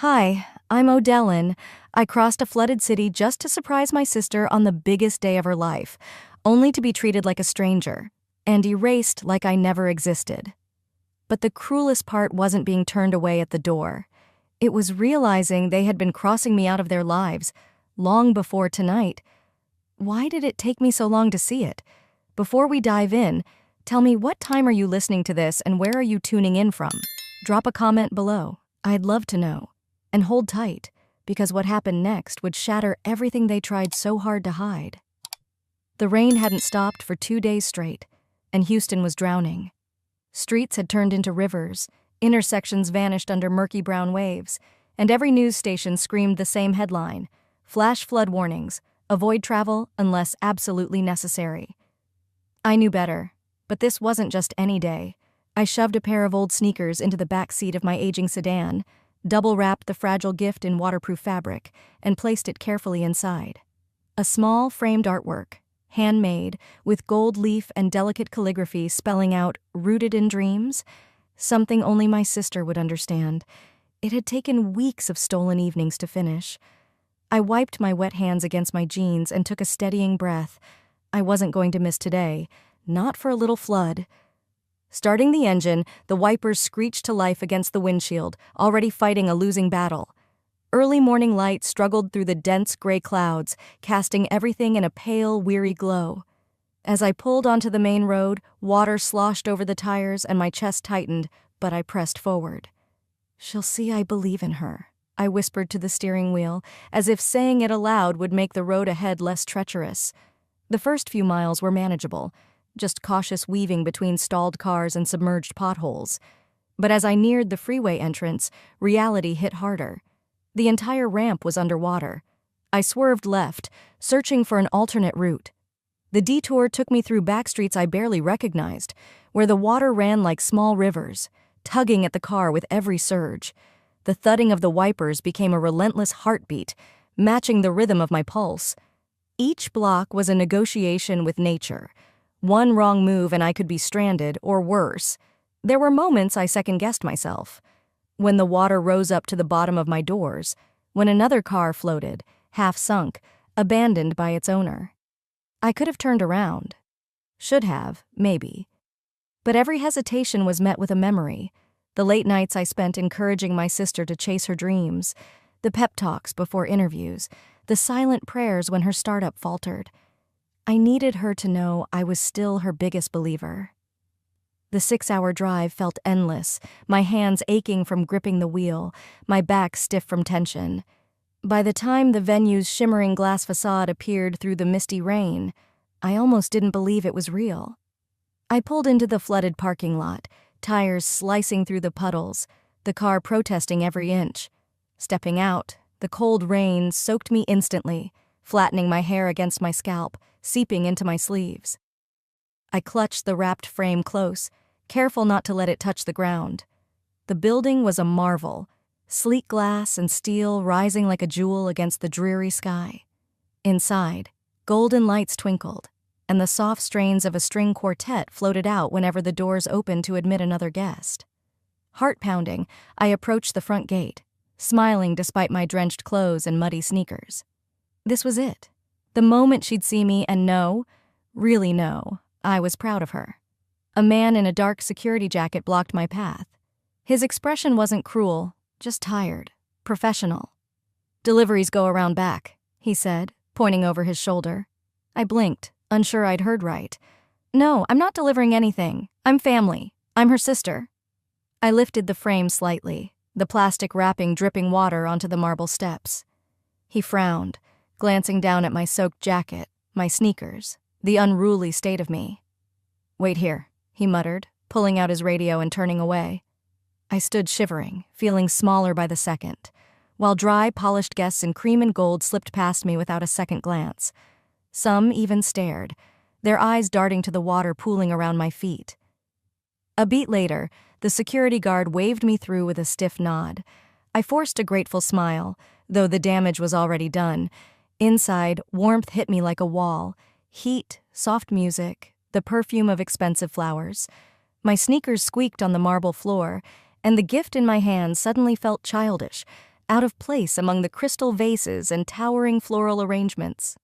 Hi, I'm Odellin. I crossed a flooded city just to surprise my sister on the biggest day of her life, only to be treated like a stranger and erased like I never existed. But the cruelest part wasn't being turned away at the door. It was realizing they had been crossing me out of their lives long before tonight. Why did it take me so long to see it? Before we dive in, tell me, what time are you listening to this and where are you tuning in from? Drop a comment below. I'd love to know. And hold tight, because what happened next would shatter everything they tried so hard to hide. The rain hadn't stopped for 2 days straight, and Houston was drowning. Streets had turned into rivers, intersections vanished under murky brown waves, and every news station screamed the same headline: flash flood warnings, avoid travel unless absolutely necessary. I knew better, but this wasn't just any day. I shoved a pair of old sneakers into the back seat of my aging sedan, double-wrapped the fragile gift in waterproof fabric, and placed it carefully inside. A small, framed artwork, handmade, with gold leaf and delicate calligraphy spelling out "Rooted in Dreams," something only my sister would understand. It had taken weeks of stolen evenings to finish. I wiped my wet hands against my jeans and took a steadying breath. I wasn't going to miss today, not for a little flood. Starting the engine, the wipers screeched to life against the windshield, already fighting a losing battle. Early morning light struggled through the dense gray clouds, casting everything in a pale, weary glow. As I pulled onto the main road, water sloshed over the tires and my chest tightened, but I pressed forward. "She'll see I believe in her," I whispered to the steering wheel, as if saying it aloud would make the road ahead less treacherous. The first few miles were manageable, just cautious weaving between stalled cars and submerged potholes. But as I neared the freeway entrance, reality hit harder. The entire ramp was underwater. I swerved left, searching for an alternate route. The detour took me through back streets I barely recognized, where the water ran like small rivers, tugging at the car with every surge. The thudding of the wipers became a relentless heartbeat, matching the rhythm of my pulse. Each block was a negotiation with nature. One wrong move and I could be stranded, or worse. There were moments I second-guessed myself. When the water rose up to the bottom of my doors, when another car floated, half sunk, abandoned by its owner. I could have turned around. Should have, maybe. But every hesitation was met with a memory. The late nights I spent encouraging my sister to chase her dreams, the pep talks before interviews, the silent prayers when her startup faltered. I needed her to know I was still her biggest believer. The 6-hour drive felt endless, my hands aching from gripping the wheel, my back stiff from tension. By the time the venue's shimmering glass facade appeared through the misty rain, I almost didn't believe it was real. I pulled into the flooded parking lot, tires slicing through the puddles, the car protesting every inch. Stepping out, the cold rain soaked me instantly, flattening my hair against my scalp, seeping into my sleeves. I clutched the wrapped frame close, careful not to let it touch the ground. The building was a marvel, sleek glass and steel rising like a jewel against the dreary sky. Inside, golden lights twinkled, and the soft strains of a string quartet floated out whenever the doors opened to admit another guest. Heart-pounding, I approached the front gate, smiling despite my drenched clothes and muddy sneakers. This was it. The moment she'd see me and know, really know, I was proud of her. A man in a dark security jacket blocked my path. His expression wasn't cruel, just tired, professional. "Deliveries go around back," he said, pointing over his shoulder. I blinked, unsure I'd heard right. "No, I'm not delivering anything. I'm family. I'm her sister." I lifted the frame slightly, the plastic wrapping dripping water onto the marble steps. He frowned, glancing down at my soaked jacket, my sneakers, the unruly state of me. "Wait here," he muttered, pulling out his radio and turning away. I stood shivering, feeling smaller by the second, while dry, polished guests in cream and gold slipped past me without a second glance. Some even stared, their eyes darting to the water pooling around my feet. A beat later, the security guard waved me through with a stiff nod. I forced a grateful smile, though the damage was already done. Inside, warmth hit me like a wall. Heat, soft music, the perfume of expensive flowers. My sneakers squeaked on the marble floor, and the gift in my hand suddenly felt childish, out of place among the crystal vases and towering floral arrangements.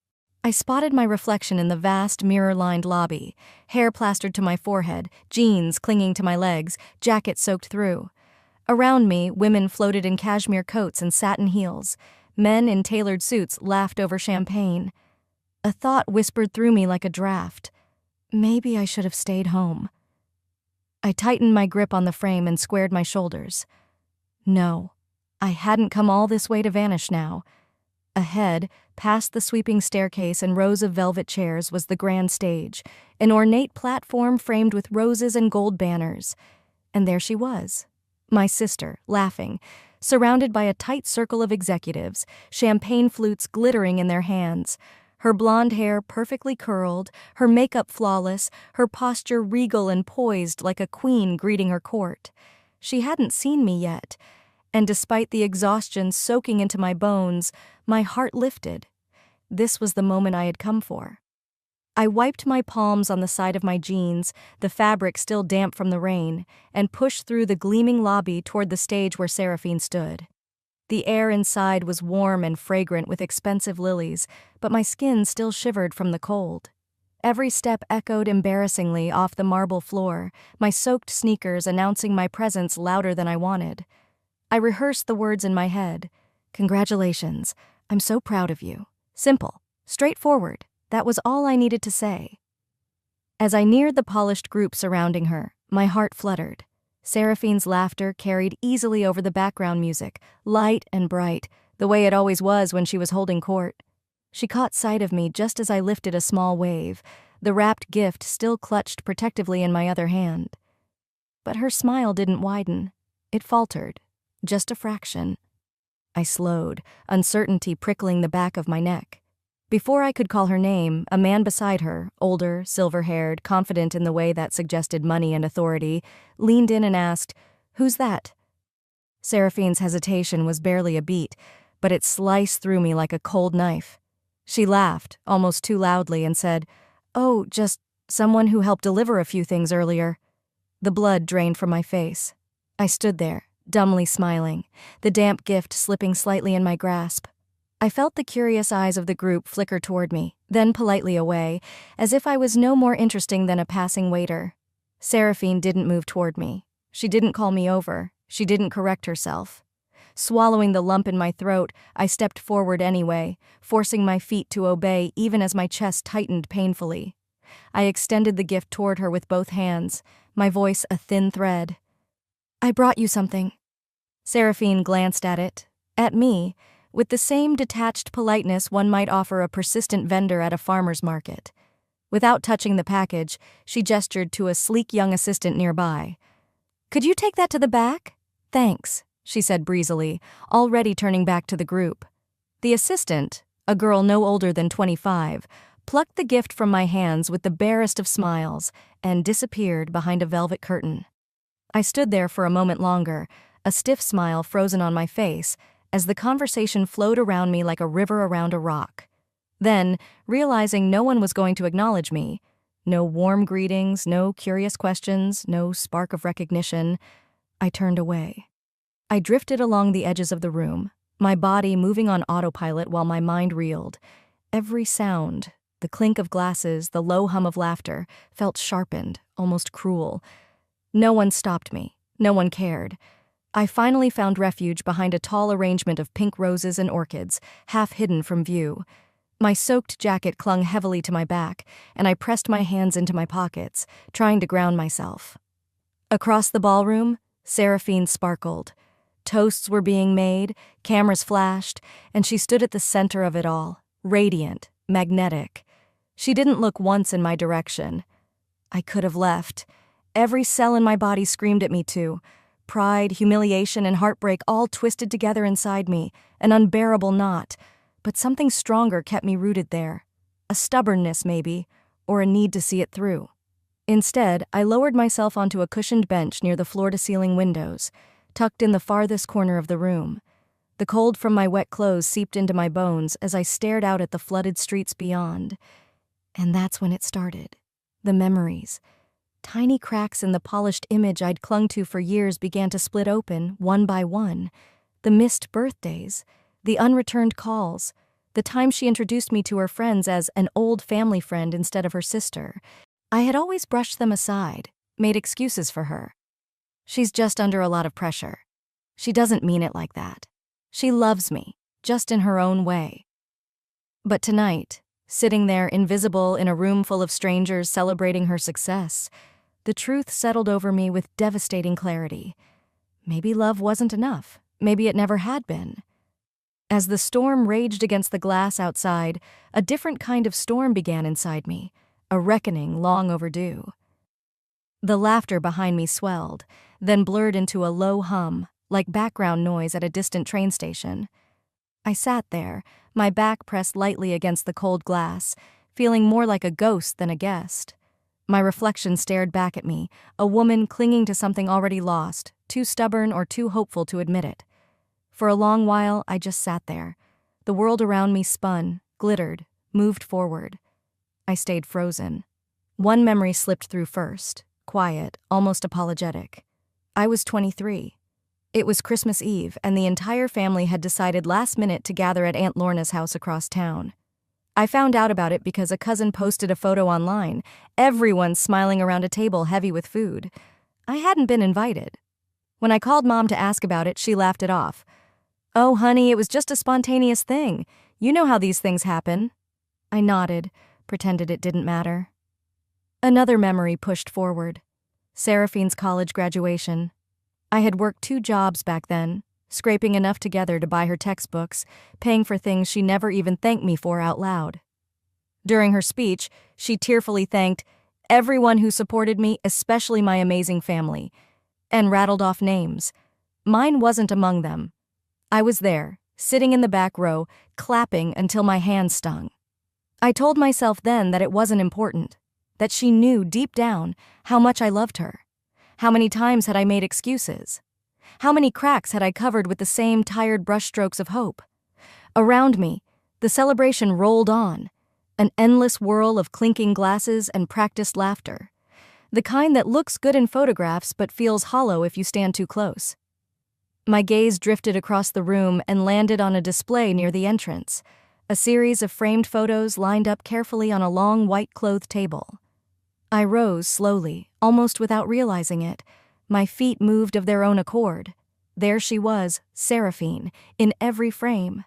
I spotted my reflection in the vast mirror-lined lobby, hair plastered to my forehead, jeans clinging to my legs, jacket soaked through. Around me, women floated in cashmere coats and satin heels. Men in tailored suits laughed over champagne. A thought whispered through me like a draft. Maybe I should have stayed home. I tightened my grip on the frame and squared my shoulders. No, I hadn't come all this way to vanish now. Ahead, past the sweeping staircase and rows of velvet chairs, was the grand stage, an ornate platform framed with roses and gold banners. And there she was, my sister, laughing, surrounded by a tight circle of executives, champagne flutes glittering in their hands. Her blonde hair perfectly curled, her makeup flawless, her posture regal and poised like a queen greeting her court. She hadn't seen me yet, and despite the exhaustion soaking into my bones, my heart lifted. This was the moment I had come for. I wiped my palms on the side of my jeans, the fabric still damp from the rain, and pushed through the gleaming lobby toward the stage where Seraphine stood. The air inside was warm and fragrant with expensive lilies, but my skin still shivered from the cold. Every step echoed embarrassingly off the marble floor, my soaked sneakers announcing my presence louder than I wanted. I rehearsed the words in my head. "Congratulations. I'm so proud of you." Simple, straightforward. That was all I needed to say. As I neared the polished group surrounding her, my heart fluttered. Seraphine's laughter carried easily over the background music, light and bright, the way it always was when she was holding court. She caught sight of me just as I lifted a small wave, the wrapped gift still clutched protectively in my other hand. But her smile didn't widen. It faltered. Just a fraction. I slowed, uncertainty prickling the back of my neck. Before I could call her name, a man beside her, older, silver-haired, confident in the way that suggested money and authority, leaned in and asked, "Who's that?" Seraphine's hesitation was barely a beat, but it sliced through me like a cold knife. She laughed, almost too loudly, and said, "Oh, just someone who helped deliver a few things earlier." The blood drained from my face. I stood there, dumbly smiling, the damp gift slipping slightly in my grasp. I felt the curious eyes of the group flicker toward me, then politely away, as if I was no more interesting than a passing waiter. Seraphine didn't move toward me. She didn't call me over. She didn't correct herself. Swallowing the lump in my throat, I stepped forward anyway, forcing my feet to obey even as my chest tightened painfully. I extended the gift toward her with both hands, my voice a thin thread. "I brought you something." Seraphine glanced at me, with the same detached politeness one might offer a persistent vendor at a farmer's market. Without touching the package, she gestured to a sleek young assistant nearby. "Could you take that to the back?" "Thanks," she said breezily, already turning back to the group. The assistant, a girl no older than 25, plucked the gift from my hands with the barest of smiles and disappeared behind a velvet curtain. I stood there for a moment longer, a stiff smile frozen on my face, as the conversation flowed around me like a river around a rock. Then, realizing no one was going to acknowledge me, no warm greetings, no curious questions, no spark of recognition, I turned away. I drifted along the edges of the room, my body moving on autopilot while my mind reeled. Every sound, the clink of glasses, the low hum of laughter, felt sharpened, almost cruel. No one stopped me. No one cared. I finally found refuge behind a tall arrangement of pink roses and orchids, half hidden from view. My soaked jacket clung heavily to my back, and I pressed my hands into my pockets, trying to ground myself. Across the ballroom, Seraphine sparkled. Toasts were being made, cameras flashed, and she stood at the center of it all, radiant, magnetic. She didn't look once in my direction. I could have left. Every cell in my body screamed at me to. Pride, humiliation, and heartbreak all twisted together inside me, an unbearable knot. But something stronger kept me rooted there. A stubbornness, maybe, or a need to see it through. Instead, I lowered myself onto a cushioned bench near the floor-to-ceiling windows, tucked in the farthest corner of the room. The cold from my wet clothes seeped into my bones as I stared out at the flooded streets beyond. And that's when it started. The memories. Tiny cracks in the polished image I'd clung to for years began to split open, one by one. The missed birthdays, the unreturned calls, the time she introduced me to her friends as an old family friend instead of her sister. I had always brushed them aside, made excuses for her. She's just under a lot of pressure. She doesn't mean it like that. She loves me, just in her own way. But tonight, sitting there invisible in a room full of strangers celebrating her success, the truth settled over me with devastating clarity. Maybe love wasn't enough. Maybe it never had been. As the storm raged against the glass outside, a different kind of storm began inside me, a reckoning long overdue. The laughter behind me swelled, then blurred into a low hum, like background noise at a distant train station. I sat there, my back pressed lightly against the cold glass, feeling more like a ghost than a guest. My reflection stared back at me, a woman clinging to something already lost, too stubborn or too hopeful to admit it. For a long while, I just sat there. The world around me spun, glittered, moved forward. I stayed frozen. One memory slipped through first, quiet, almost apologetic. I was 23. It was Christmas Eve, and the entire family had decided last minute to gather at Aunt Lorna's house across town. I found out about it because a cousin posted a photo online, everyone smiling around a table heavy with food. I hadn't been invited. When I called Mom to ask about it, she laughed it off. "Oh, honey, it was just a spontaneous thing. You know how these things happen." I nodded, pretended it didn't matter. Another memory pushed forward. Seraphine's college graduation. I had worked 2 jobs back then, scraping enough together to buy her textbooks, paying for things she never even thanked me for out loud. During her speech, she tearfully thanked everyone who supported me, especially my amazing family, and rattled off names. Mine wasn't among them. I was there, sitting in the back row, clapping until my hands stung. I told myself then that it wasn't important, that she knew deep down how much I loved her. How many times had I made excuses? How many cracks had I covered with the same tired brushstrokes of hope? Around me, the celebration rolled on, an endless whirl of clinking glasses and practiced laughter, the kind that looks good in photographs but feels hollow if you stand too close. My gaze drifted across the room and landed on a display near the entrance, a series of framed photos lined up carefully on a long white-clothed table. I rose slowly, almost without realizing it. My feet moved of their own accord. There she was, Seraphine, in every frame.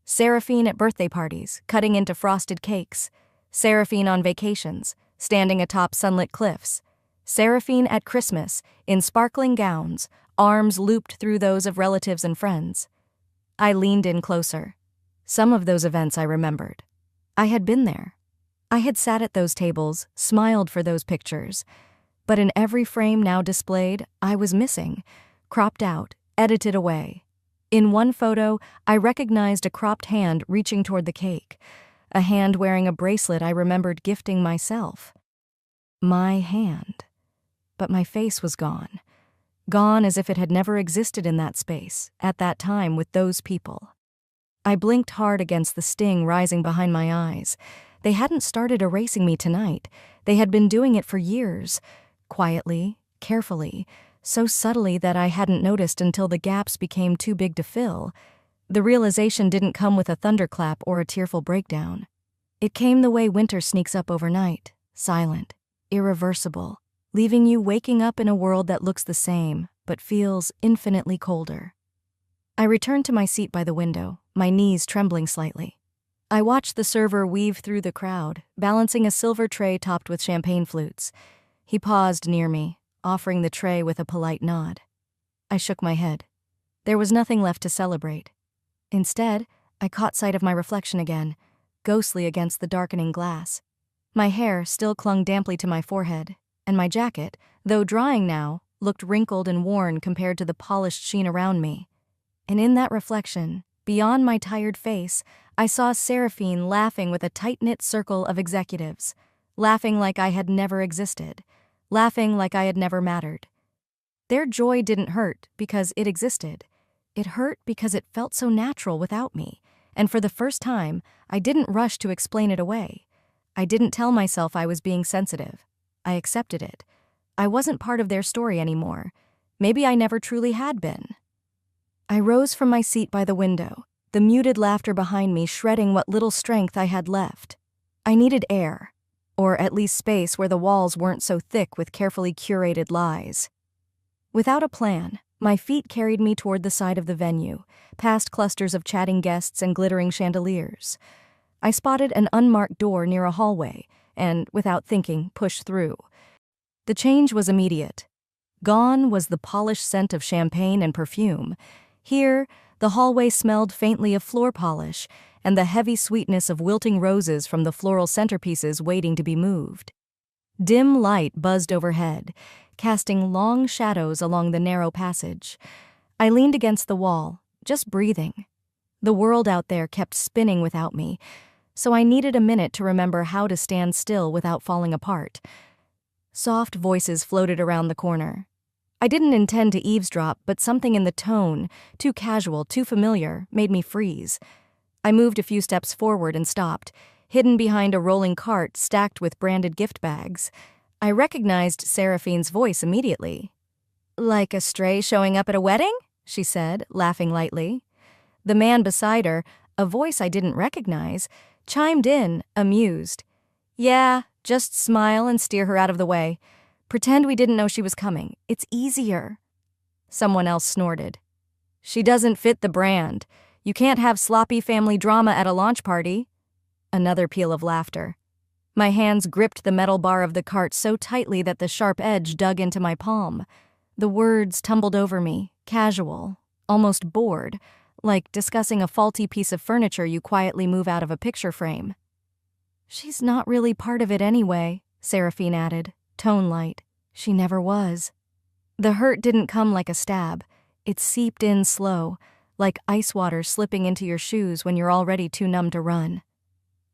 Seraphine at birthday parties, cutting into frosted cakes. Seraphine on vacations, standing atop sunlit cliffs. Seraphine at Christmas, in sparkling gowns, arms looped through those of relatives and friends. I leaned in closer. Some of those events I remembered. I had been there. I had sat at those tables, smiled for those pictures. But in every frame now displayed, I was missing, cropped out, edited away. In one photo, I recognized a cropped hand reaching toward the cake, a hand wearing a bracelet I remembered gifting myself. My hand. But my face was gone. Gone as if it had never existed in that space, at that time with those people. I blinked hard against the sting rising behind my eyes. They hadn't started erasing me tonight. They had been doing it for years, quietly, carefully, so subtly that I hadn't noticed until the gaps became too big to fill. The realization didn't come with a thunderclap or a tearful breakdown. It came the way winter sneaks up overnight, silent, irreversible, leaving you waking up in a world that looks the same, but feels infinitely colder. I returned to my seat by the window, my knees trembling slightly. I watched the server weave through the crowd, balancing a silver tray topped with champagne flutes. He paused near me, offering the tray with a polite nod. I shook my head. There was nothing left to celebrate. Instead, I caught sight of my reflection again, ghostly against the darkening glass. My hair still clung damply to my forehead, and my jacket, though drying now, looked wrinkled and worn compared to the polished sheen around me. And in that reflection, beyond my tired face, I saw Seraphine laughing with a tight-knit circle of executives, laughing like I had never existed, laughing like I had never mattered. Their joy didn't hurt because it existed. It hurt because it felt so natural without me, and for the first time, I didn't rush to explain it away. I didn't tell myself I was being sensitive. I accepted it. I wasn't part of their story anymore. Maybe I never truly had been. I rose from my seat by the window, the muted laughter behind me shredding what little strength I had left. I needed air, or at least space where the walls weren't so thick with carefully curated lies. Without a plan, my feet carried me toward the side of the venue, past clusters of chatting guests and glittering chandeliers. I spotted an unmarked door near a hallway, and, without thinking, pushed through. The change was immediate. Gone was the polished scent of champagne and perfume. Here, the hallway smelled faintly of floor polish and the heavy sweetness of wilting roses from the floral centerpieces waiting to be moved. Dim light buzzed overhead, casting long shadows along the narrow passage. I leaned against the wall, just breathing. The world out there kept spinning without me, so I needed a minute to remember how to stand still without falling apart. Soft voices floated around the corner. I didn't intend to eavesdrop, but something in the tone, too casual, too familiar, made me freeze. I moved a few steps forward and stopped, hidden behind a rolling cart stacked with branded gift bags. I recognized Seraphine's voice immediately. "Like a stray showing up at a wedding?" she said, laughing lightly. The man beside her, a voice I didn't recognize, chimed in, amused. "Yeah, just smile and steer her out of the way. Pretend we didn't know she was coming. It's easier." Someone else snorted. "She doesn't fit the brand. You can't have sloppy family drama at a launch party." Another peal of laughter. My hands gripped the metal bar of the cart so tightly that the sharp edge dug into my palm. The words tumbled over me, casual, almost bored, like discussing a faulty piece of furniture you quietly move out of a picture frame. "She's not really part of it anyway," Seraphine added, tone light. "She never was." The hurt didn't come like a stab. It seeped in slow, like ice water slipping into your shoes when you're already too numb to run.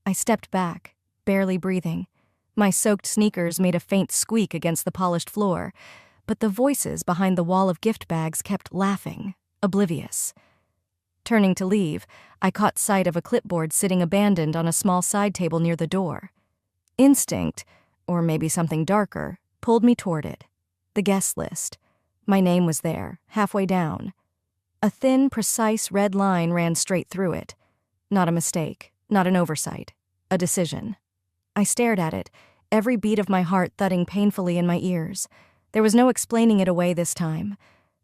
I stepped back, barely breathing. My soaked sneakers made a faint squeak against the polished floor, but the voices behind the wall of gift bags kept laughing, oblivious. Turning to leave, I caught sight of a clipboard sitting abandoned on a small side table near the door. Instinct, or maybe something darker, pulled me toward it. The guest list. My name was there, halfway down. A thin, precise red line ran straight through it. Not a mistake, not an oversight, a decision. I stared at it, every beat of my heart thudding painfully in my ears. There was no explaining it away this time.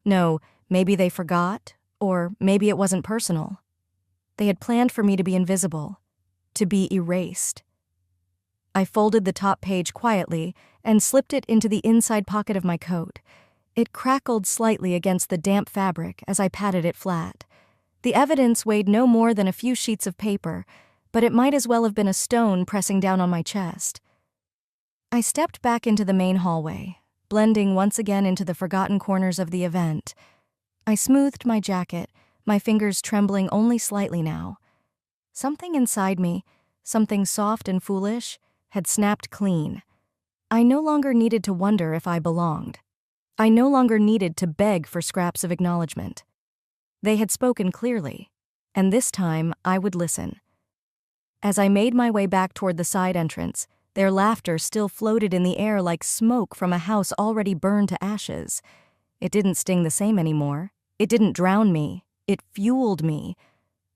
No, maybe they forgot, or maybe it wasn't personal. They had planned for me to be invisible, to be erased. I folded the top page quietly and slipped it into the inside pocket of my coat. It crackled slightly against the damp fabric as I patted it flat. The evidence weighed no more than a few sheets of paper, but it might as well have been a stone pressing down on my chest. I stepped back into the main hallway, blending once again into the forgotten corners of the event. I smoothed my jacket, my fingers trembling only slightly now. Something inside me, something soft and foolish, had snapped clean. I no longer needed to wonder if I belonged. I no longer needed to beg for scraps of acknowledgement. They had spoken clearly, and this time I would listen. As I made my way back toward the side entrance, their laughter still floated in the air like smoke from a house already burned to ashes. It didn't sting the same anymore. It didn't drown me. It fueled me.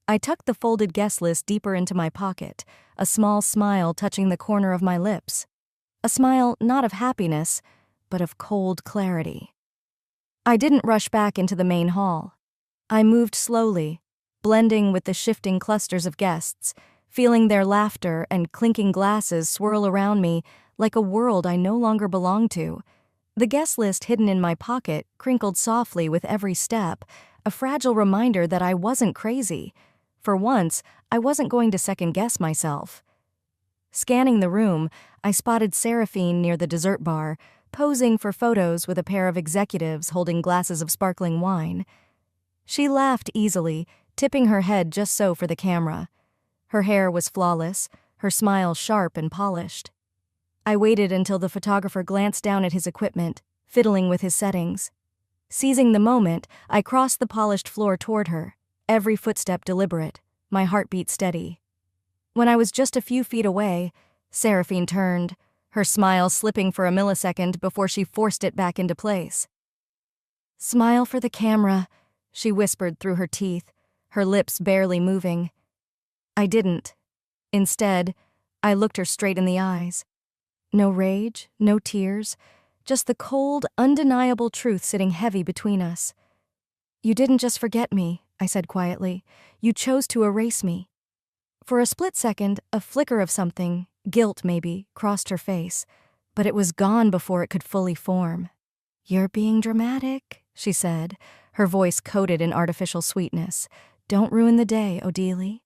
I tucked the folded guest list deeper into my pocket, a small smile touching the corner of my lips. A smile not of happiness, but of cold clarity. I didn't rush back into the main hall. I moved slowly, blending with the shifting clusters of guests, feeling their laughter and clinking glasses swirl around me like a world I no longer belonged to. The guest list hidden in my pocket crinkled softly with every step, a fragile reminder that I wasn't crazy. For once, I wasn't going to second-guess myself. Scanning the room, I spotted Seraphine near the dessert bar, posing for photos with a pair of executives holding glasses of sparkling wine. She laughed easily, tipping her head just so for the camera. Her hair was flawless, her smile sharp and polished. I waited until the photographer glanced down at his equipment, fiddling with his settings. Seizing the moment, I crossed the polished floor toward her, every footstep deliberate, my heartbeat steady. When I was just a few feet away, Seraphine turned, her smile slipping for a millisecond before she forced it back into place. "Smile for the camera," she whispered through her teeth, her lips barely moving. I didn't. Instead, I looked her straight in the eyes. No rage, no tears, just the cold, undeniable truth sitting heavy between us. You didn't just forget me, I said quietly. You chose to erase me. For a split second, a flicker of something, guilt maybe, crossed her face, but it was gone before it could fully form. You're being dramatic, she said, her voice coated in artificial sweetness. Don't ruin the day, Odelie.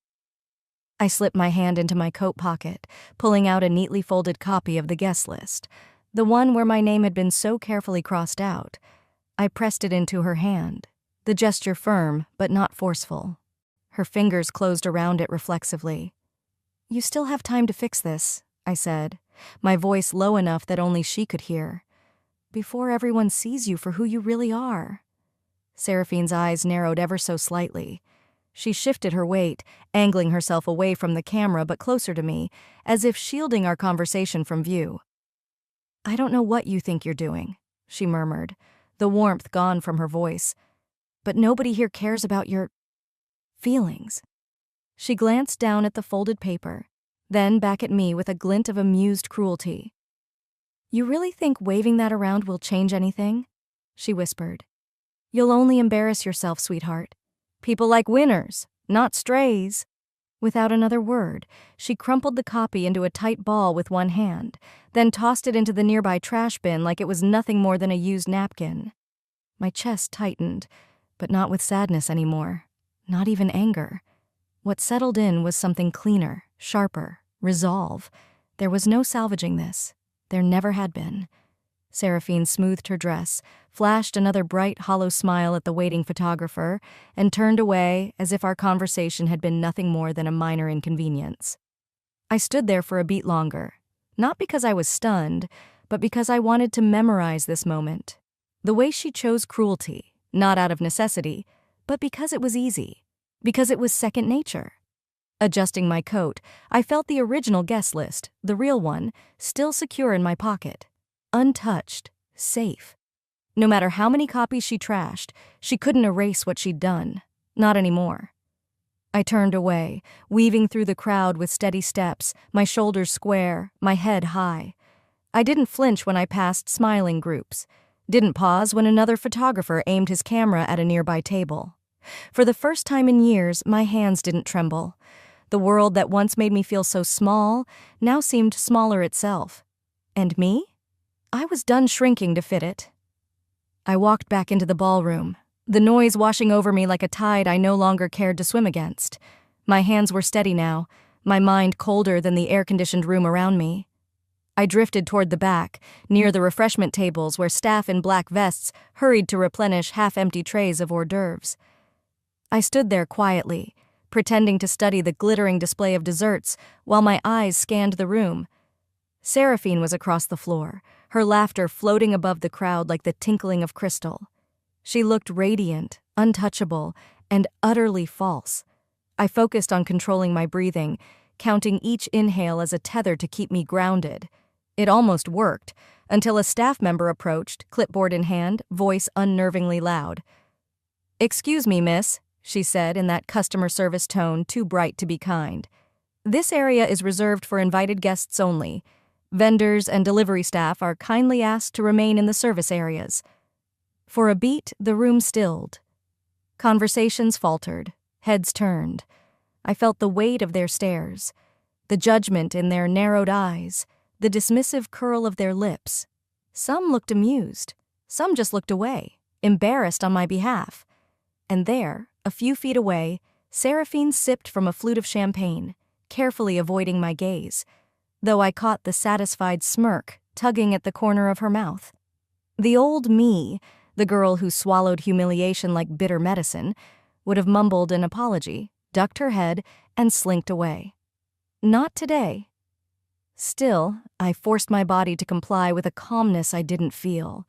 I slipped my hand into my coat pocket, pulling out a neatly folded copy of the guest list, the one where my name had been so carefully crossed out. I pressed it into her hand, the gesture firm but not forceful. Her fingers closed around it reflexively. You still have time to fix this, I said, my voice low enough that only she could hear. Before everyone sees you for who you really are. Seraphine's eyes narrowed ever so slightly. She shifted her weight, angling herself away from the camera but closer to me, as if shielding our conversation from view. I don't know what you think you're doing, she murmured, the warmth gone from her voice. But nobody here cares about your feelings. She glanced down at the folded paper, then back at me with a glint of amused cruelty. You really think waving that around will change anything? She whispered. You'll only embarrass yourself, sweetheart. People like winners, not strays. Without another word, she crumpled the copy into a tight ball with one hand, then tossed it into the nearby trash bin like it was nothing more than a used napkin. My chest tightened, but not with sadness anymore, not even anger. What settled in was something cleaner, sharper, resolve. There was no salvaging this. There never had been. Seraphine smoothed her dress, flashed another bright, hollow smile at the waiting photographer, and turned away as if our conversation had been nothing more than a minor inconvenience. I stood there for a beat longer, not because I was stunned, but because I wanted to memorize this moment. The way she chose cruelty, not out of necessity, but because it was easy, because it was second nature. Adjusting my coat, I felt the original guest list, the real one, still secure in my pocket. Untouched, safe. No matter how many copies she trashed, she couldn't erase what she'd done. Not anymore. I turned away, weaving through the crowd with steady steps, my shoulders square, my head high. I didn't flinch when I passed smiling groups. Didn't pause when another photographer aimed his camera at a nearby table. For the first time in years, my hands didn't tremble. The world that once made me feel so small now seemed smaller itself. And me? I was done shrinking to fit it. I walked back into the ballroom, the noise washing over me like a tide I no longer cared to swim against. My hands were steady now, my mind colder than the air-conditioned room around me. I drifted toward the back, near the refreshment tables where staff in black vests hurried to replenish half-empty trays of hors d'oeuvres. I stood there quietly, pretending to study the glittering display of desserts while my eyes scanned the room. Seraphine was across the floor, her laughter floating above the crowd like the tinkling of crystal. She looked radiant, untouchable, and utterly false. I focused on controlling my breathing, counting each inhale as a tether to keep me grounded. It almost worked, until a staff member approached, clipboard in hand, voice unnervingly loud. "Excuse me, miss," she said in that customer service tone too bright to be kind. "This area is reserved for invited guests only. Vendors and delivery staff are kindly asked to remain in the service areas." For a beat, the room stilled. Conversations faltered, heads turned. I felt the weight of their stares, the judgment in their narrowed eyes, the dismissive curl of their lips. Some looked amused, some just looked away, embarrassed on my behalf. And there, a few feet away, Seraphine sipped from a flute of champagne, carefully avoiding my gaze, though I caught the satisfied smirk tugging at the corner of her mouth. The old me, the girl who swallowed humiliation like bitter medicine, would have mumbled an apology, ducked her head, and slinked away. Not today. Still, I forced my body to comply with a calmness I didn't feel.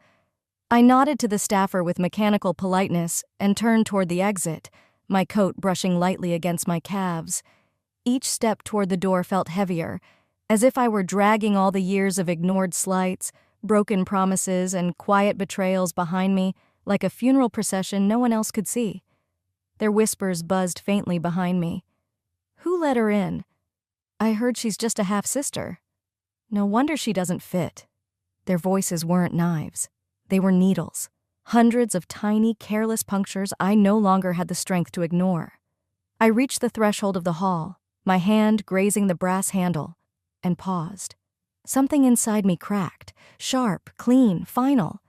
I nodded to the staffer with mechanical politeness and turned toward the exit, my coat brushing lightly against my calves. Each step toward the door felt heavier, as if I were dragging all the years of ignored slights, broken promises, and quiet betrayals behind me like a funeral procession no one else could see. Their whispers buzzed faintly behind me. Who let her in? I heard she's just a half-sister. No wonder she doesn't fit. Their voices weren't knives. They were needles. Hundreds of tiny, careless punctures I no longer had the strength to ignore. I reached the threshold of the hall, my hand grazing the brass handle, and paused. Something inside me cracked, sharp, clean, final.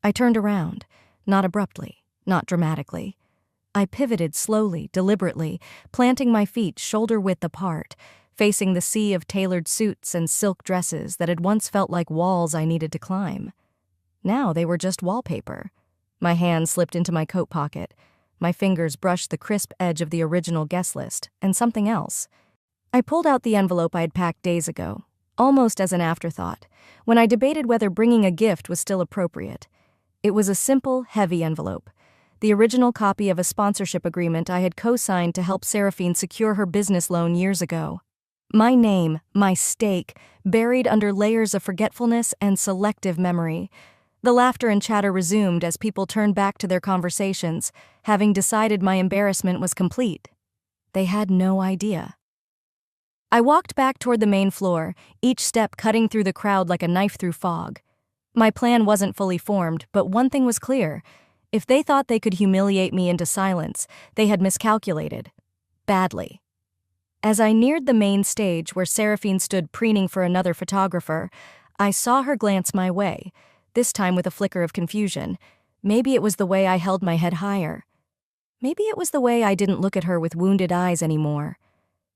I turned around, not abruptly, not dramatically. I pivoted slowly, deliberately, planting my feet shoulder-width apart, facing the sea of tailored suits and silk dresses that had once felt like walls I needed to climb. Now they were just wallpaper. My hand slipped into my coat pocket. My fingers brushed the crisp edge of the original guest list, and something else. I pulled out the envelope I had packed days ago, almost as an afterthought, when I debated whether bringing a gift was still appropriate. It was a simple, heavy envelope, the original copy of a sponsorship agreement I had co-signed to help Seraphine secure her business loan years ago. My name, my stake, buried under layers of forgetfulness and selective memory. The laughter and chatter resumed as people turned back to their conversations, having decided my embarrassment was complete. They had no idea. I walked back toward the main floor, each step cutting through the crowd like a knife through fog. My plan wasn't fully formed, but one thing was clear. If they thought they could humiliate me into silence, they had miscalculated. Badly. As I neared the main stage where Seraphine stood preening for another photographer, I saw her glance my way, this time with a flicker of confusion. Maybe it was the way I held my head higher. Maybe it was the way I didn't look at her with wounded eyes anymore.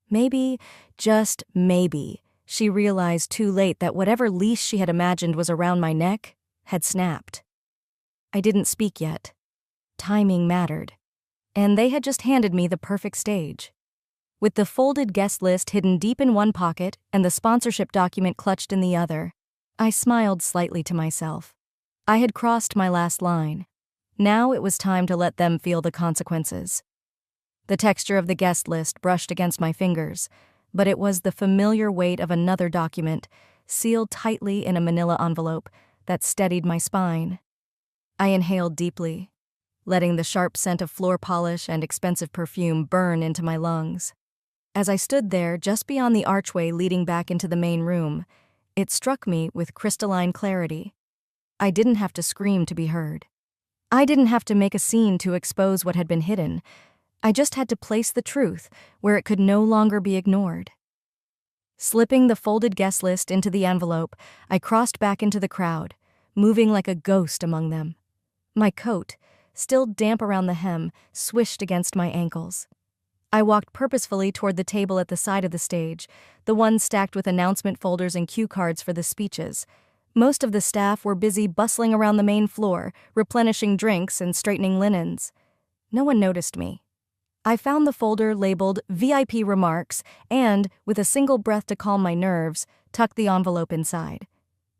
Maybe, just maybe, she realized too late that whatever leash she had imagined was around my neck had snapped. I didn't speak yet. Timing mattered. And they had just handed me the perfect stage. With the folded guest list hidden deep in one pocket and the sponsorship document clutched in the other, I smiled slightly to myself. I had crossed my last line. Now it was time to let them feel the consequences. The texture of the guest list brushed against my fingers, but it was the familiar weight of another document, sealed tightly in a manila envelope, that steadied my spine. I inhaled deeply, letting the sharp scent of floor polish and expensive perfume burn into my lungs. As I stood there just beyond the archway leading back into the main room, it struck me with crystalline clarity. I didn't have to scream to be heard. I didn't have to make a scene to expose what had been hidden. I just had to place the truth where it could no longer be ignored. Slipping the folded guest list into the envelope, I crossed back into the crowd, moving like a ghost among them. My coat, still damp around the hem, swished against my ankles. I walked purposefully toward the table at the side of the stage, the one stacked with announcement folders and cue cards for the speeches. Most of the staff were busy bustling around the main floor, replenishing drinks and straightening linens. No one noticed me. I found the folder labeled VIP Remarks and, with a single breath to calm my nerves, tucked the envelope inside.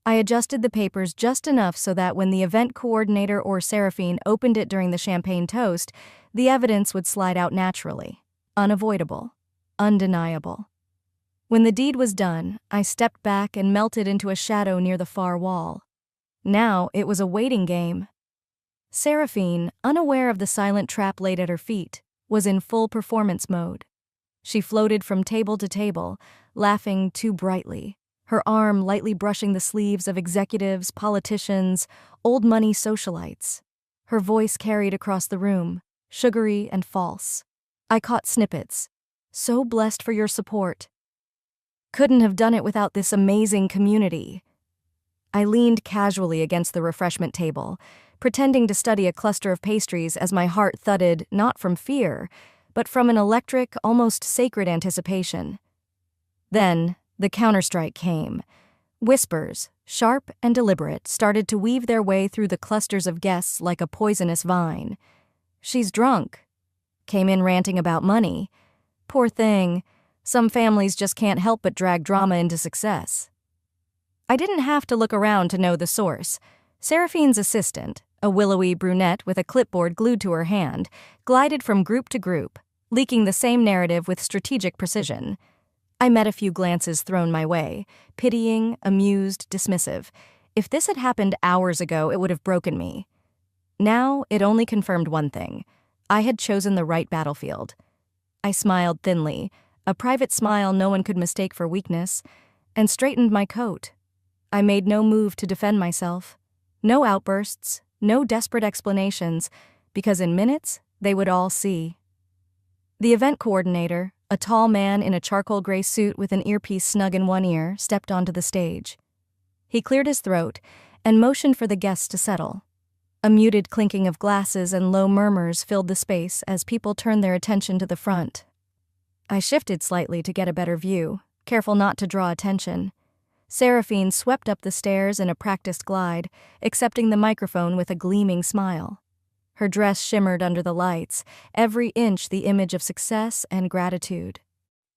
I adjusted the papers just enough so that when the event coordinator or Seraphine opened it during the champagne toast, the evidence would slide out naturally. Unavoidable. Undeniable. When the deed was done, I stepped back and melted into a shadow near the far wall. Now it was a waiting game. Seraphine, unaware of the silent trap laid at her feet, was in full performance mode. She floated from table to table, laughing too brightly, her arm lightly brushing the sleeves of executives, politicians, old money socialites. Her voice carried across the room, sugary and false. I caught snippets. So blessed for your support. Couldn't have done it without this amazing community. I leaned casually against the refreshment table, pretending to study a cluster of pastries as my heart thudded not from fear, but from an electric, almost sacred anticipation. Then, the counterstrike came. Whispers, sharp and deliberate, started to weave their way through the clusters of guests like a poisonous vine. She's drunk. Came in ranting about money. Poor thing. Some families just can't help but drag drama into success. I didn't have to look around to know the source. Seraphine's assistant, a willowy brunette with a clipboard glued to her hand, glided from group to group, leaking the same narrative with strategic precision. I met a few glances thrown my way, pitying, amused, dismissive. If this had happened hours ago, it would have broken me. Now, it only confirmed one thing. I had chosen the right battlefield. I smiled thinly, a private smile no one could mistake for weakness, and straightened my coat. I made no move to defend myself. No outbursts, no desperate explanations, because in minutes, they would all see. The event coordinator, a tall man in a charcoal gray suit with an earpiece snug in one ear, stepped onto the stage. He cleared his throat and motioned for the guests to settle. A muted clinking of glasses and low murmurs filled the space as people turned their attention to the front. I shifted slightly to get a better view, careful not to draw attention. Seraphine swept up the stairs in a practiced glide, accepting the microphone with a gleaming smile. Her dress shimmered under the lights, every inch the image of success and gratitude.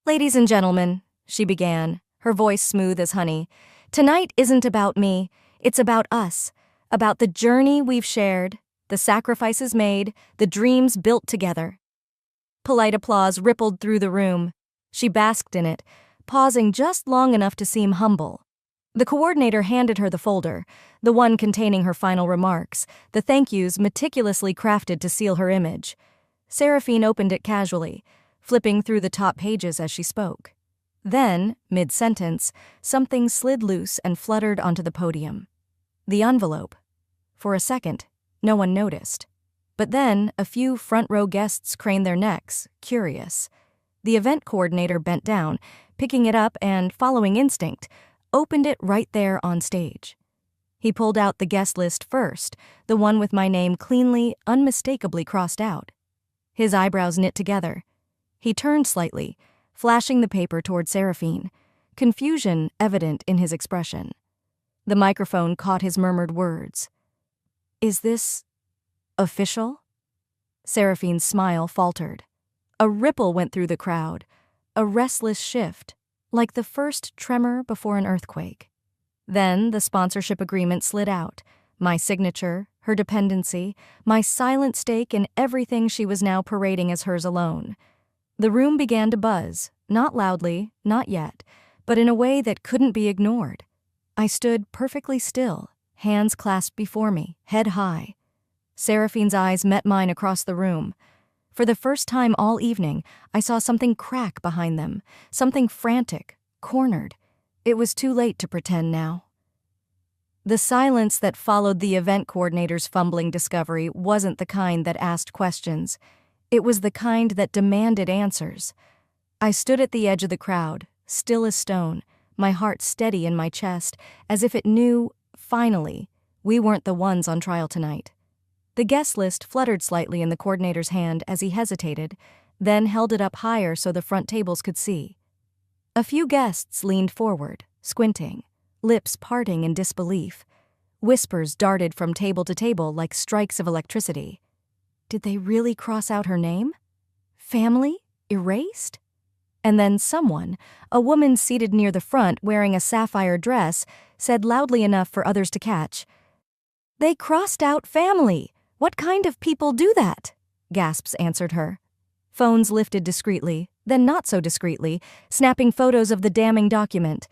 "Ladies and gentlemen," she began, her voice smooth as honey, "tonight isn't about me, it's about us, about the journey we've shared, the sacrifices made, the dreams built together." Polite applause rippled through the room. She basked in it, pausing just long enough to seem humble. The coordinator handed her the folder, the one containing her final remarks, the thank yous meticulously crafted to seal her image. Seraphine opened it casually, flipping through the top pages as she spoke. Then, mid-sentence, something slid loose and fluttered onto the podium. The envelope. For a second, no one noticed. But then, a few front-row guests craned their necks, curious. The event coordinator bent down, picking it up and, following instinct, opened it right there on stage. He pulled out the guest list first, the one with my name cleanly, unmistakably crossed out. His eyebrows knit together. He turned slightly, flashing the paper toward Seraphine, confusion evident in his expression. The microphone caught his murmured words. "Is this official?" Seraphine's smile faltered. A ripple went through the crowd, a restless shift, like the first tremor before an earthquake. Then the sponsorship agreement slid out, my signature, her dependency, my silent stake in everything she was now parading as hers alone. The room began to buzz, not loudly, not yet, but in a way that couldn't be ignored. I stood perfectly still, hands clasped before me, head high. Seraphine's eyes met mine across the room. For the first time all evening, I saw something crack behind them, something frantic, cornered. It was too late to pretend now. The silence that followed the event coordinator's fumbling discovery wasn't the kind that asked questions. It was the kind that demanded answers. I stood at the edge of the crowd, still as stone, my heart steady in my chest, as if it knew, finally, we weren't the ones on trial tonight. The guest list fluttered slightly in the coordinator's hand as he hesitated, then held it up higher so the front tables could see. A few guests leaned forward, squinting, lips parting in disbelief. Whispers darted from table to table like strikes of electricity. Did they really cross out her name? Family? Erased? And then someone, a woman seated near the front wearing a sapphire dress, said loudly enough for others to catch, "They crossed out family! What kind of people do that?" Gasps answered her. Phones lifted discreetly, then not so discreetly, snapping photos of the damning document.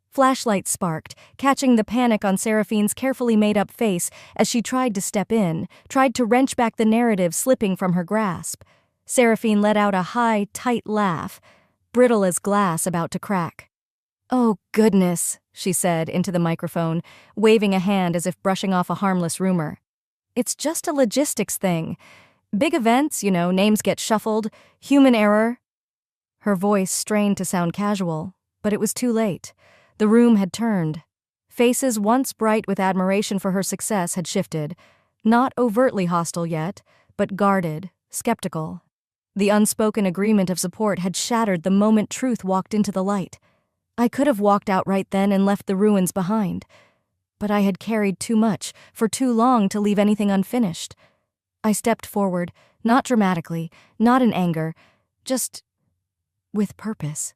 Flashlights sparked, catching the panic on Seraphine's carefully made-up face as she tried to step in, tried to wrench back the narrative slipping from her grasp. Seraphine let out a high, tight laugh, brittle as glass about to crack. "Oh, goodness," she said into the microphone, waving a hand as if brushing off a harmless rumor. "It's just a logistics thing. Big events, names get shuffled, human error." Her voice strained to sound casual, but it was too late. The room had turned. Faces once bright with admiration for her success had shifted, not overtly hostile yet, but guarded, skeptical. The unspoken agreement of support had shattered the moment truth walked into the light. I could have walked out right then and left the ruins behind. But I had carried too much, for too long to leave anything unfinished. I stepped forward, not dramatically, not in anger, just with purpose.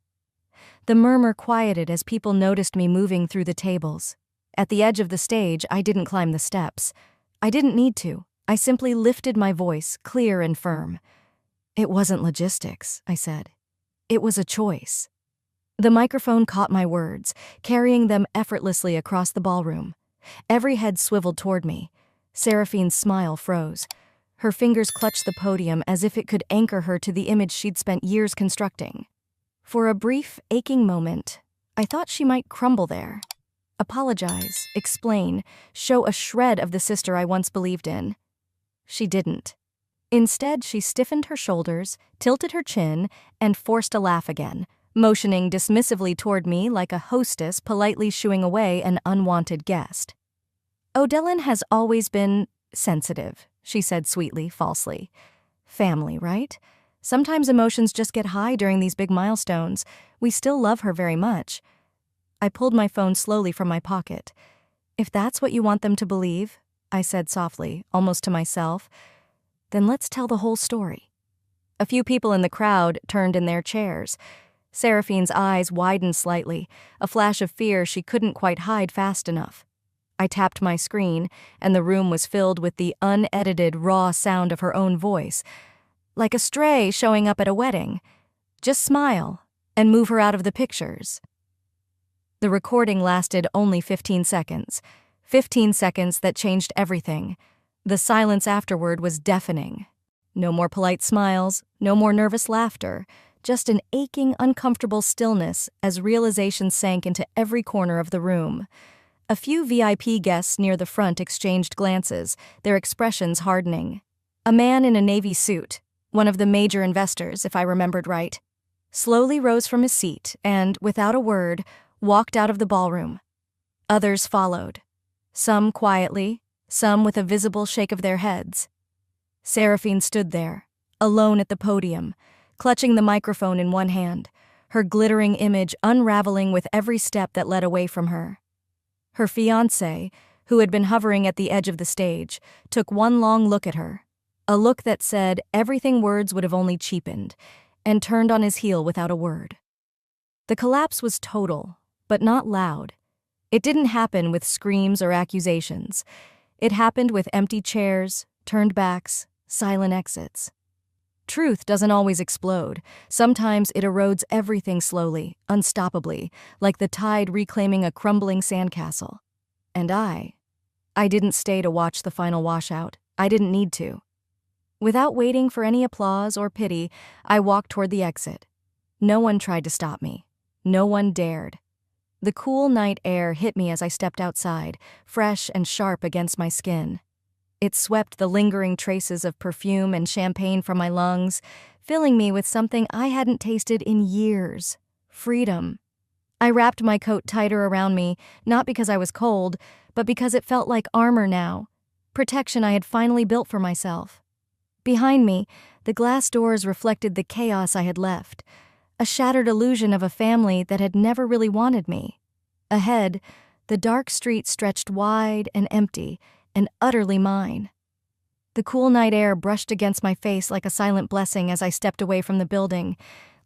The murmur quieted as people noticed me moving through the tables. At the edge of the stage, I didn't climb the steps. I didn't need to. I simply lifted my voice, clear and firm. "It wasn't logistics," I said. "It was a choice." The microphone caught my words, carrying them effortlessly across the ballroom. Every head swiveled toward me. Seraphine's smile froze. Her fingers clutched the podium as if it could anchor her to the image she'd spent years constructing. For a brief, aching moment, I thought she might crumble there. Apologize, explain, show a shred of the sister I once believed in. She didn't. Instead, she stiffened her shoulders, tilted her chin, and forced a laugh again, motioning dismissively toward me like a hostess politely shooing away an unwanted guest. "Odellin has always been sensitive," she said sweetly, falsely. "Family, right? Sometimes emotions just get high during these big milestones. We still love her very much." I pulled my phone slowly from my pocket. "If that's what you want them to believe," I said softly, almost to myself, "then let's tell the whole story." A few people in the crowd turned in their chairs. Seraphine's eyes widened slightly, a flash of fear she couldn't quite hide fast enough. I tapped my screen, and the room was filled with the unedited, raw sound of her own voice, like a stray showing up at a wedding. "Just smile, and move her out of the pictures." The recording lasted only 15 seconds. 15 seconds that changed everything. The silence afterward was deafening. No more polite smiles, no more nervous laughter, just an aching, uncomfortable stillness as realization sank into every corner of the room. A few VIP guests near the front exchanged glances, their expressions hardening. A man in a navy suit, one of the major investors, if I remembered right, slowly rose from his seat and, without a word, walked out of the ballroom. Others followed, some quietly, some with a visible shake of their heads. Seraphine stood there, alone at the podium, clutching the microphone in one hand, her glittering image unraveling with every step that led away from her. Her fiancé, who had been hovering at the edge of the stage, took one long look at her, a look that said everything words would have only cheapened, and turned on his heel without a word. The collapse was total, but not loud. It didn't happen with screams or accusations. It happened with empty chairs, turned backs, silent exits. Truth doesn't always explode. Sometimes it erodes everything slowly, unstoppably, like the tide reclaiming a crumbling sandcastle. And I didn't stay to watch the final washout. I didn't need to. Without waiting for any applause or pity, I walked toward the exit. No one tried to stop me. No one dared. The cool night air hit me as I stepped outside, fresh and sharp against my skin. It swept the lingering traces of perfume and champagne from my lungs, filling me with something I hadn't tasted in years: freedom. I wrapped my coat tighter around me, not because I was cold, but because it felt like armor now, protection I had finally built for myself. Behind me, the glass doors reflected the chaos I had left, a shattered illusion of a family that had never really wanted me. Ahead, the dark street stretched wide and empty, and utterly mine. The cool night air brushed against my face like a silent blessing as I stepped away from the building,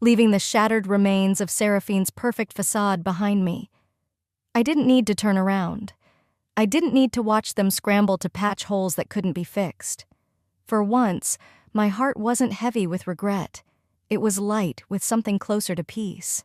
leaving the shattered remains of Seraphine's perfect facade behind me. I didn't need to turn around. I didn't need to watch them scramble to patch holes that couldn't be fixed. For once, my heart wasn't heavy with regret. It was light with something closer to peace.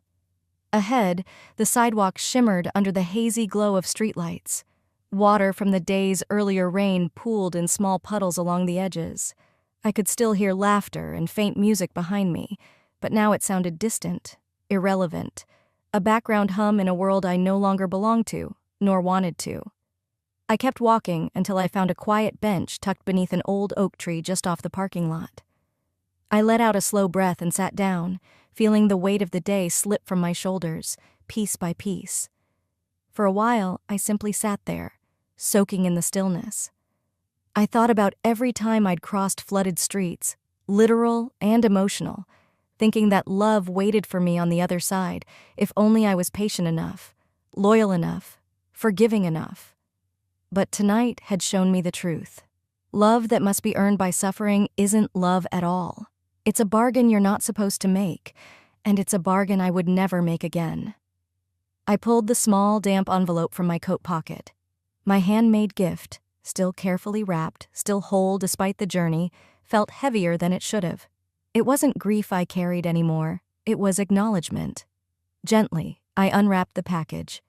Ahead, the sidewalk shimmered under the hazy glow of streetlights. Water from the day's earlier rain pooled in small puddles along the edges. I could still hear laughter and faint music behind me, but now it sounded distant, irrelevant, a background hum in a world I no longer belonged to, nor wanted to. I kept walking until I found a quiet bench tucked beneath an old oak tree just off the parking lot. I let out a slow breath and sat down, feeling the weight of the day slip from my shoulders, piece by piece. For a while, I simply sat there, soaking in the stillness. I thought about every time I'd crossed flooded streets, literal and emotional, thinking that love waited for me on the other side if only I was patient enough, loyal enough, forgiving enough. But tonight had shown me the truth. Love that must be earned by suffering isn't love at all. It's a bargain you're not supposed to make, and it's a bargain I would never make again. I pulled the small, damp envelope from my coat pocket. My handmade gift, still carefully wrapped, still whole despite the journey, felt heavier than it should have. It wasn't grief I carried anymore. It was acknowledgement. Gently, I unwrapped the package.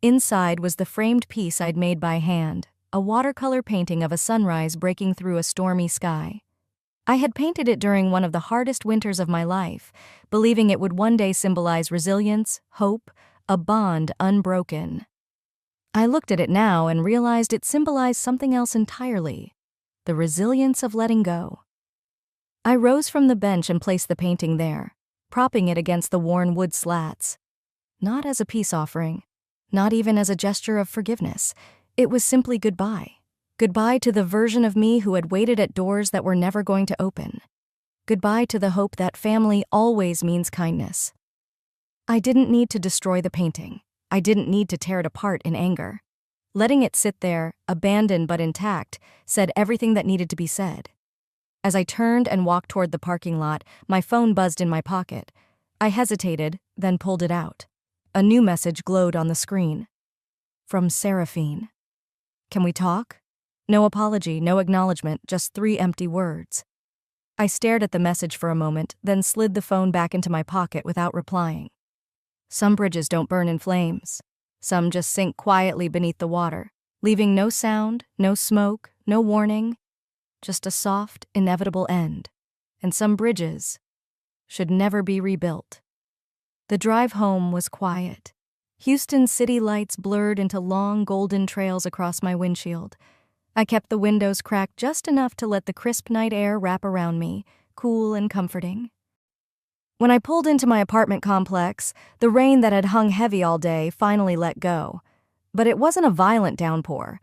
Inside was the framed piece I'd made by hand, a watercolor painting of a sunrise breaking through a stormy sky. I had painted it during one of the hardest winters of my life, believing it would one day symbolize resilience, hope, a bond unbroken. I looked at it now and realized it symbolized something else entirely: the resilience of letting go. I rose from the bench and placed the painting there, propping it against the worn wood slats. Not as a peace offering, not even as a gesture of forgiveness. It was simply goodbye. Goodbye to the version of me who had waited at doors that were never going to open. Goodbye to the hope that family always means kindness. I didn't need to destroy the painting. I didn't need to tear it apart in anger. Letting it sit there, abandoned but intact, said everything that needed to be said. As I turned and walked toward the parking lot, my phone buzzed in my pocket. I hesitated, then pulled it out. A new message glowed on the screen. From Seraphine. "Can we talk?" No apology, no acknowledgement, just 3 empty words. I stared at the message for a moment, then slid the phone back into my pocket without replying. Some bridges don't burn in flames. Some just sink quietly beneath the water, leaving no sound, no smoke, no warning, just a soft, inevitable end. And some bridges should never be rebuilt. The drive home was quiet. Houston's city lights blurred into long golden trails across my windshield. I kept the windows cracked just enough to let the crisp night air wrap around me, cool and comforting. When I pulled into my apartment complex, the rain that had hung heavy all day finally let go. But it wasn't a violent downpour.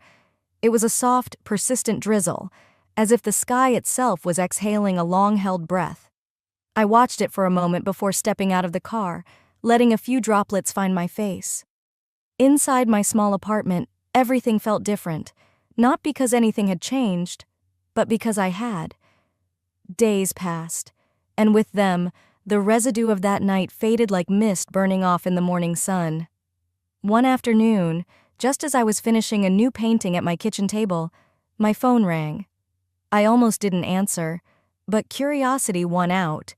It was a soft, persistent drizzle, as if the sky itself was exhaling a long-held breath. I watched it for a moment before stepping out of the car, letting a few droplets find my face. Inside my small apartment, everything felt different, not because anything had changed, but because I had. Days passed, and with them, the residue of that night faded like mist burning off in the morning sun. One afternoon, just as I was finishing a new painting at my kitchen table, my phone rang. I almost didn't answer, but curiosity won out.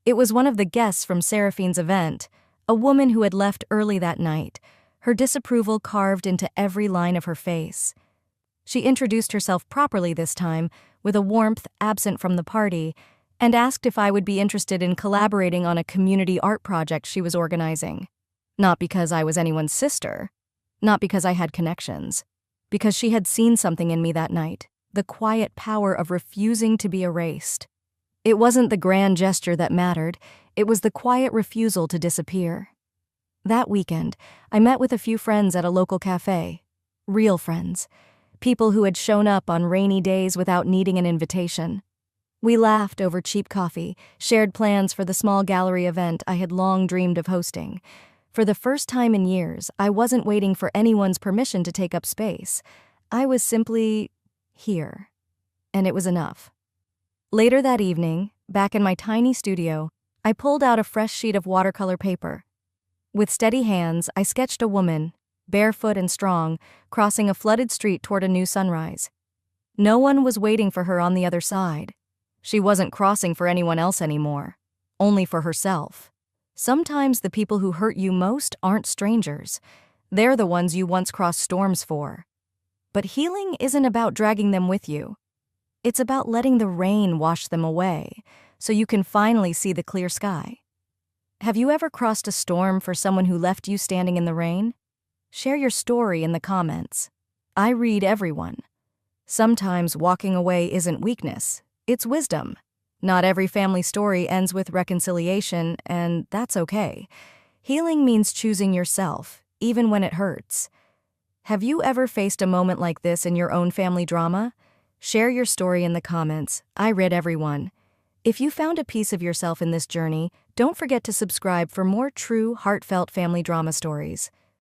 It was one of the guests from Seraphine's event, a woman who had left early that night, her disapproval carved into every line of her face. She introduced herself properly this time, with a warmth absent from the party, and asked if I would be interested in collaborating on a community art project she was organizing. Not because I was anyone's sister, not because I had connections, because she had seen something in me that night, the quiet power of refusing to be erased. It wasn't the grand gesture that mattered, it was the quiet refusal to disappear. That weekend, I met with a few friends at a local cafe. Real friends. People who had shown up on rainy days without needing an invitation. We laughed over cheap coffee, shared plans for the small gallery event I had long dreamed of hosting. For the first time in years, I wasn't waiting for anyone's permission to take up space. I was simply here. And it was enough. Later that evening, back in my tiny studio, I pulled out a fresh sheet of watercolor paper. With steady hands, I sketched a woman, barefoot and strong, crossing a flooded street toward a new sunrise. No one was waiting for her on the other side. She wasn't crossing for anyone else anymore, only for herself. Sometimes the people who hurt you most aren't strangers. They're the ones you once crossed storms for. But healing isn't about dragging them with you. It's about letting the rain wash them away, so you can finally see the clear sky. Have you ever crossed a storm for someone who left you standing in the rain? Share your story in the comments. I read everyone. Sometimes walking away isn't weakness, it's wisdom. Not every family story ends with reconciliation, and that's okay. Healing means choosing yourself, even when it hurts. Have you ever faced a moment like this in your own family drama? Share your story in the comments. I read everyone. If you found a piece of yourself in this journey, don't forget to subscribe for more true, heartfelt family drama stories.